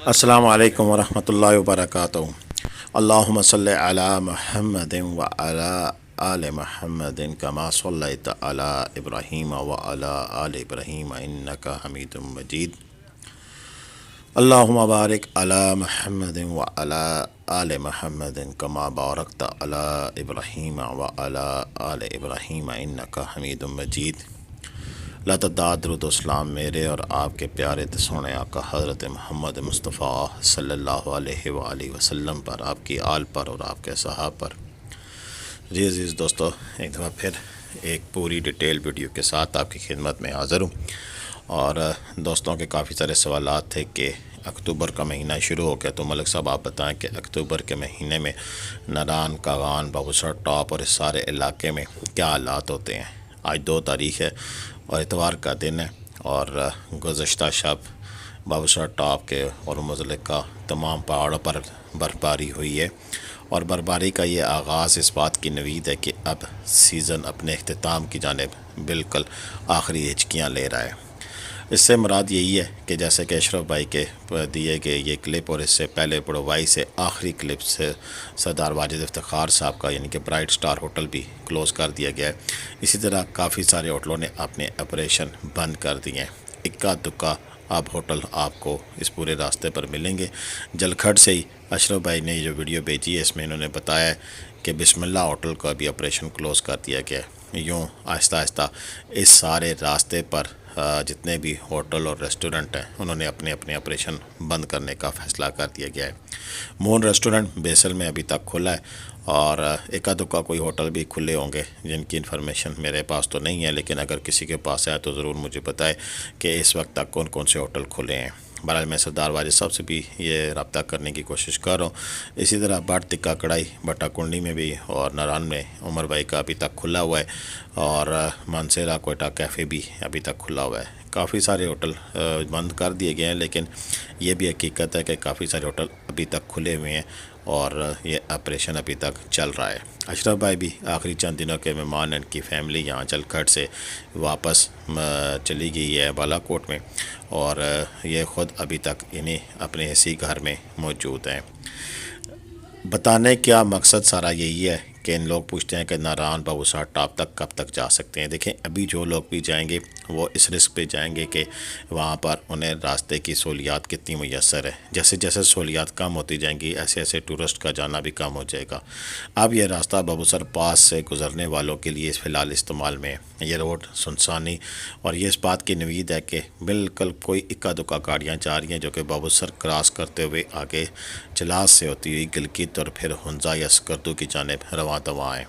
अस्सलामु अलैकुम वरहमतुल्लाहि वबरकातुहू। अल्लाहुम्मा सल्लि अला मुहम्मदिन व अला आले मुहम्मदिन कमा सल्लैता अला इब्राहीम व अला आले इब्राहीम इन्नका हमीदुम मजीद। अल्लाहुम्मा बारिक अला मुहम्मदिन व अला आले मुहम्मदिन कमा बारकता अला इब्राहीम व अला आले इब्राहीम इन्नका हमीदुम मजीद। लतदादरुद्सलाम मेरे और आपके प्यारे तो सोने आका हज़रत मोहम्मद मुस्तफ़ा सल्लल्लाहु अलैहि वसल्लम पर, आपकी आल पर और आपके सहाब पर। जी अज़ीज़ दोस्तों, एक दफ़ा फिर एक पूरी डिटेल वीडियो के साथ आपकी खिदमत में हाज़िर हूँ। और दोस्तों के काफ़ी सारे सवालात थे कि अक्टूबर का महीना शुरू हो गया, तो मलिक साहब आप बताएं कि अक्टूबर के महीने में नारान, कागान, बाबूसर टॉप और इस सारे इलाके में क्या हालात होते हैं। आज 2 तारीख़ है और इतवार का दिन है, और गुज़श्ता शब बाबूसर टॉप के और मुज़लिका तमाम पहाड़ों पर बर्फ़बारी हुई है। और बर्फ़बारी का ये आगाज़ इस बात की नवीद है कि अब सीज़न अपने इख्तिताम की जानिब बिल्कुल आखिरी हिचकियाँ ले रहा है। इससे मुराद यही है कि जैसे कि अशरफ भाई के दिए गए ये क्लिप और इससे पहले पुडवाई से आखिरी क्लिप से सरदार वाजिद इफ्तिखार साहब का यानी कि ब्राइट स्टार होटल भी क्लोज़ कर दिया गया है। इसी तरह काफ़ी सारे होटलों ने अपने ऑपरेशन बंद कर दिए हैं। इक्का दुक्का अब होटल आपको इस पूरे रास्ते पर मिलेंगे। जलखड़ से ही अशरफ भाई ने जो वीडियो भेजी है, इसमें इन्होंने बताया कि बिस्मिल्लाह होटल का भी ऑपरेशन क्लोज़ कर दिया गया है। यूँ आहिस्ता आहिस्ता इस सारे रास्ते पर जितने भी होटल और रेस्टोरेंट हैं, उन्होंने अपने अपने ऑपरेशन बंद करने का फ़ैसला कर दिया गया है। मून रेस्टोरेंट बेसल में अभी तक खुला है, और एका दुक्का कोई होटल भी खुले होंगे जिनकी इन्फॉर्मेशन मेरे पास तो नहीं है, लेकिन अगर किसी के पास है तो ज़रूर मुझे बताए कि इस वक्त तक कौन कौन से होटल खुले हैं। बहरहाल मैं सरदार वाजिद साहब से भी ये रब्ता करने की कोशिश कर रहा हूँ। इसी तरह बाट तिक्का कढ़ाई बट्टा कुंडी में भी और नारान में उमर भाई का अभी तक खुला हुआ है, और मानसेरा कोयटा कैफ़े भी अभी तक खुला हुआ है। काफ़ी सारे होटल बंद कर दिए गए हैं, लेकिन ये भी हकीकत है कि काफ़ी सारे होटल अभी तक खुले हुए हैं और ये ऑपरेशन अभी तक चल रहा है। अशरफ भाई भी आखिरी चंद दिनों के मेहमान, इनकी फ़ैमिली यहाँ जलखड़ से वापस चली गई है बालाकोट में, और ये ख़ुद अभी तक इन्हीं अपने इसी घर में मौजूद हैं। बताने क्या मकसद सारा यही है कि इन लोग पूछते हैं कि नारान बाबूसर टॉप तक कब तक जा सकते हैं। देखें, अभी जो लोग भी जाएंगे वो इस रिस्क पे जाएंगे कि वहाँ पर उन्हें रास्ते की सहूलियात कितनी मुयस्सर है। जैसे जैसे सहूलियात कम होती जाएंगी, ऐसे ऐसे टूरिस्ट का जाना भी कम हो जाएगा। अब ये रास्ता बाबूसर पास से गुज़रने वालों के लिए फ़िलहाल इस्तेमाल में है। ये रोड सुनसानी, और ये इस बात की नवीद है कि बिल्कुल कोई इक्का दुक्का गाड़ियाँ जा रही हैं जो कि बाबूसर क्रॉस करते हुए आगे चलास से होती हुई गिलगित और फिर हुंजा या स्कर्दू की जानिब रवां दवा हैं।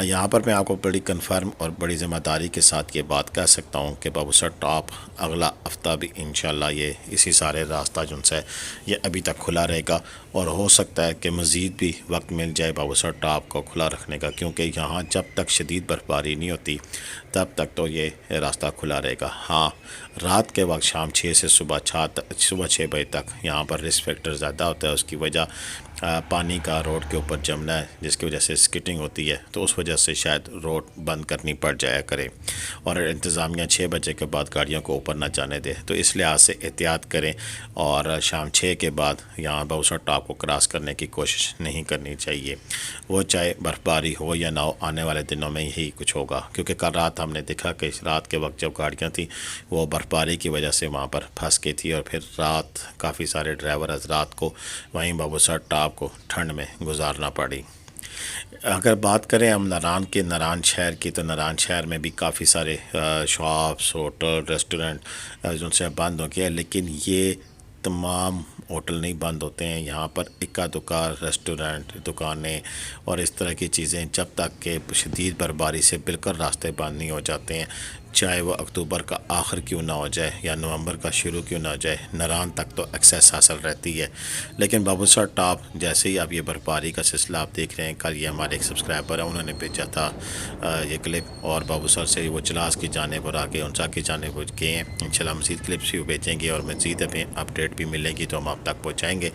यहाँ पर मैं आपको बड़ी कन्फर्म और बड़ी ज़िम्मेदारी के साथ ये बात कह सकता हूँ कि बाबूसर टॉप अगला हफ़्ता भी इंशाल्लाह ये इसी सारे रास्ता जिनसे ये अभी तक खुला रहेगा, और हो सकता है कि मज़ीद भी वक्त मिल जाए बाबूसर टॉप को खुला रखने का, क्योंकि यहाँ जब तक शदीद बर्फ़बारी नहीं होती तब तक तो ये रास्ता खुला रहेगा। हाँ, रात के वक्त शाम 6 से सुबह 6 बजे तक यहाँ पर रिस्क फैक्टर ज़्यादा होता है। उसकी वजह पानी का रोड के ऊपर जमना है, जिसकी वजह से स्किटिंग होती है, तो उस वजह से शायद रोड बंद करनी पड़ जाया करे, और इंतज़ामिया 6 बजे के बाद गाड़ियों को ऊपर ना जाने दे। तो इस लिहाज से एहतियात करें, और शाम 6 के बाद यहाँ बाबूसर टॉप को क्रॉस करने की कोशिश नहीं करनी चाहिए। वो चाहे बर्फ़बारी हो या ना हो, आने वाले दिनों में यही कुछ होगा, क्योंकि कल रात हमने देखा कि इस रात के वक्त जब गाड़ियाँ थी वो बर्फ़बारी की वजह से वहाँ पर फंस गई थी, और फिर रात काफ़ी सारे ड्राइवर रात को वहीं बाबूसर टॉप को ठंड में गुजारना पड़ी। अगर बात करें हम नारान शहर की, तो नारान शहर में भी काफ़ी सारे शॉप्स, होटल, रेस्टोरेंट जिनसे बंद हो गया, लेकिन ये तमाम होटल नहीं बंद होते हैं। यहाँ पर इक्का दुक्का रेस्टोरेंट, दुकानें और इस तरह की चीज़ें जब तक के शदीद बर्फ़बारी से बिल्कुल रास्ते बंद नहीं हो जाते हैं, चाहे वो अक्टूबर का आखिर क्यों ना हो जाए या नवंबर का शुरू क्यों ना हो जाए, नारान तक तो एक्सेस हासिल रहती है। लेकिन बाबूसर टॉप जैसे ही अब ये बर्फ़बारी का सिलसिला आप देख रहे हैं, कल ये हमारे एक सब्सक्राइबर है, उन्होंने भेजा था ये क्लिप, और बाबूसर से वो चलास की जानिब और आगे उनसा की जानिब गए हैं। इंशाल्लाह मज़ीद क्लिप्स भी भेजेंगे और मज़ीद अपडेट भी मिलेगी तो हम आप तक पहुँचाएँगे।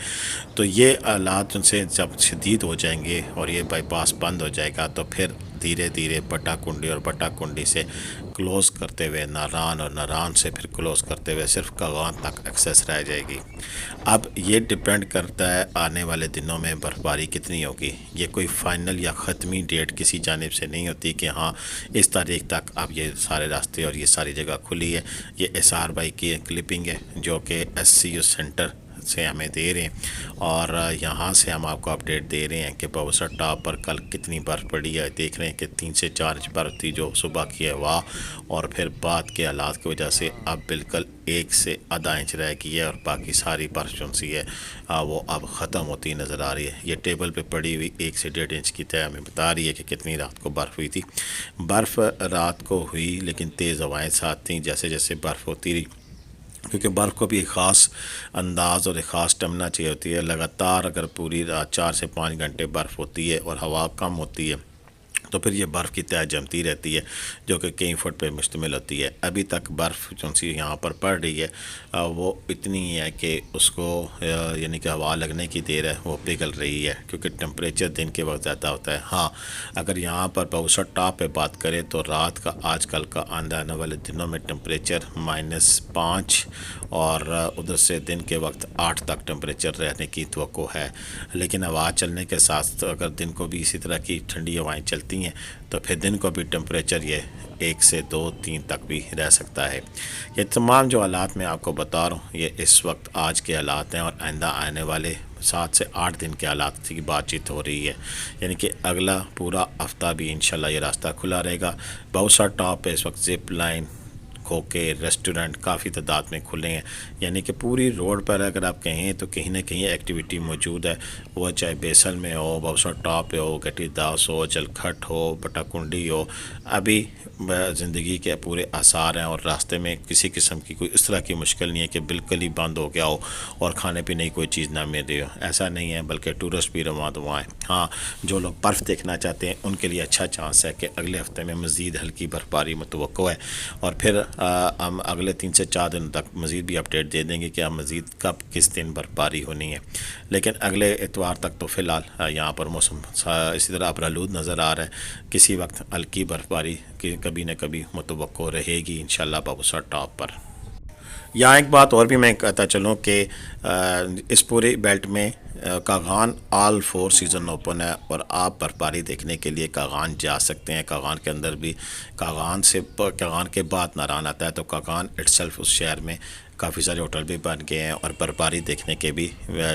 तो ये हालात उनसे जब शदीद हो जाएंगे और ये बाईपास बंद हो जाएगा, तो फिर धीरे धीरे बट्टा कुंडी और बट्टा कुंडी से کلوز کرتے ہوئے ناران اور ناران سے پھر کلوز کرتے ہوئے صرف کاغان تک ایکسیس رہ جائے گی۔ اب یہ ڈیپینڈ کرتا ہے آنے والے دنوں میں برف باری کتنی ہوگی۔ یہ کوئی فائنل یا ختمی ڈیٹ کسی جانب سے نہیں ہوتی کہ ہاں اس تاریخ تک اب یہ سارے راستے اور یہ ساری جگہ کھلی ہے۔ یہ SR بھائی کی کلپنگ ہے جو کہ SCU سینٹر سے ہمیں دے رہے ہیں، اور یہاں سے ہم آپ کو اپڈیٹ دے رہے ہیں کہ بوسر ٹاپ پر کل کتنی برف پڑی ہے۔ دیکھ رہے ہیں کہ 3 سے 4 انچ برف تھی جو صبح کی ہوا اور پھر بعد کے حالات کی وجہ سے اب بالکل 1 سے آدھا انچ رہ گئی ہے، اور باقی ساری برف جو سی ہے وہ اب ختم ہوتی نظر آ رہی ہے۔ یہ ٹیبل پہ پڑی ہوئی 1 سے 1.5 انچ کی طے ہمیں بتا رہی ہے کہ کتنی رات کو برف ہوئی تھی۔ برف رات کو ہوئی لیکن تیز ہوائیں ساتھ تھیں جیسے جیسے برف ہوتی رہی، کیونکہ برف کو بھی ایک خاص انداز اور ایک خاص ٹمنا چاہیے ہوتی ہے۔ لگاتار اگر پوری رات 4 سے 5 گھنٹے برف ہوتی ہے اور ہوا کم ہوتی ہے تو پھر یہ برف کی تہ جمتی رہتی ہے جو کہ کئی فٹ پہ مشتمل ہوتی ہے۔ ابھی تک برف جو سی یہاں پر پڑ رہی ہے وہ اتنی ہے کہ اس کو یعنی کہ ہوا لگنے کی دیر ہے وہ پگھل رہی ہے، کیونکہ ٹمپریچر دن کے وقت زیادہ ہوتا ہے۔ ہاں اگر یہاں پر بوسر ٹاپ پہ بات کریں تو رات کا آج کل کا آنے والے دنوں میں ٹمپریچر -5 اور ادھر سے دن کے وقت 8 تک ٹمپریچر رہنے کی توقع ہے، لیکن ہوا چلنے کے ساتھ اگر دن کو بھی اسی طرح کی ٹھنڈی ہوائیں چلتی ہیں تو پھر دن کو بھی ٹمپریچر یہ 1 سے 2-3 تک بھی رہ سکتا ہے۔ یہ تمام جو حالات میں آپ کو بتا رہا ہوں یہ اس وقت آج کے حالات ہیں، اور آئندہ آنے والے 7 سے 8 دن کے حالات کی بات چیت ہو رہی ہے، یعنی کہ اگلا پورا ہفتہ بھی انشاءاللہ یہ راستہ کھلا رہے گا۔ بوسر ٹاپ پہ اس وقت زپ لائن، کھوکے، ریسٹورنٹ کافی تعداد میں کھلے ہیں، یعنی کہ پوری روڈ پر اگر آپ کہیں تو کہیں نہ کہیں ایکٹیویٹی موجود ہے، وہ چاہے بیسل میں ہو، بوسر ٹاپ پہ ہو، گٹی داس ہو، جلکھٹ ہو، بٹا کنڈی ہو۔ ابھی زندگی کے پورے آثار ہیں اور راستے میں کسی قسم کی کوئی اس طرح کی مشکل نہیں ہے کہ بالکل ہی بند ہو گیا ہو اور کھانے پینے کی کوئی چیز نہ مل رہی ہو، ایسا نہیں ہے، بلکہ ٹورسٹ بھی رواں دواں ہیں۔ ہاں جو لوگ برف دیکھنا چاہتے ہیں ان کے لیے اچھا چانس ہے کہ اگلے ہفتے میں مزید ہلکی برف باری متوقع ہے، اور پھر ہم اگلے 3 سے 4 دن تک مزید بھی اپڈیٹ دے دیں گے کہ مزید کب کس دن برف باری ہونی ہے، لیکن اگلے اتوار تک تو فی الحال یہاں پر موسم اسی طرح ابرآلود نظر آ رہا ہے۔ کسی وقت ہلکی برف باری کی کبھی نہ کبھی متوقع رہے گی انشاءاللہ بوسر ٹاپ پر۔ یہاں ایک بات اور بھی میں کہتا چلوں کہ اس پورے بیلٹ میں کاغان آل 4 سیزن اوپن ہے، اور آپ برف باری دیکھنے کے لیے کاغان جا سکتے ہیں۔ کاغان کے اندر بھی کاغان کے بعد ناران آتا ہے، تو کاغان اٹسیلف اس شہر میں کافی سارے ہوٹل بھی بن گئے ہیں اور برف باری دیکھنے کے بھی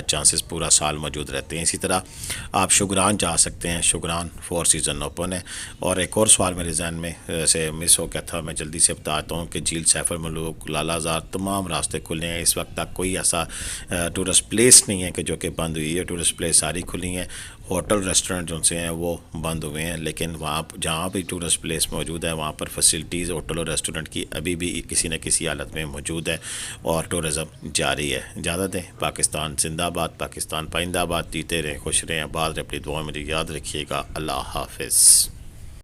چانسز پورا سال موجود رہتے ہیں۔ اسی طرح آپ شگران جا سکتے ہیں، شگران 4 سیزن اوپن ہے۔ اور ایک اور سوال میرے ذہن میں سے مس ہو گیا تھا، میں جلدی سے بتاتا ہوں کہ جھیل سیف الملوک، لالا زار تمام راستے کھلے ہیں۔ اس وقت تک کوئی ایسا ٹورسٹ پلیس نہیں ہے کہ جو کہ بند ہوئی ہے، ٹورسٹ پلیس ساری کھلی ہیں۔ ہوٹل ریسٹورنٹ جو سے ہیں وہ بند ہوئے ہیں، لیکن وہاں جہاں بھی ٹورسٹ پلیس موجود ہے وہاں پر فیسلٹیز ہوٹل اور ریسٹورنٹ کی ابھی بھی کسی نہ کسی حالت میں موجود ہے اور ٹورزم جاری ہے۔ اجازت ہے، پاکستان زندہ باد، پاکستان پائندہ باد، جیتے رہیں، خوش رہیں، آباد رہیں، اپنی دعاؤں میں یاد رکھیے گا۔ اللہ حافظ۔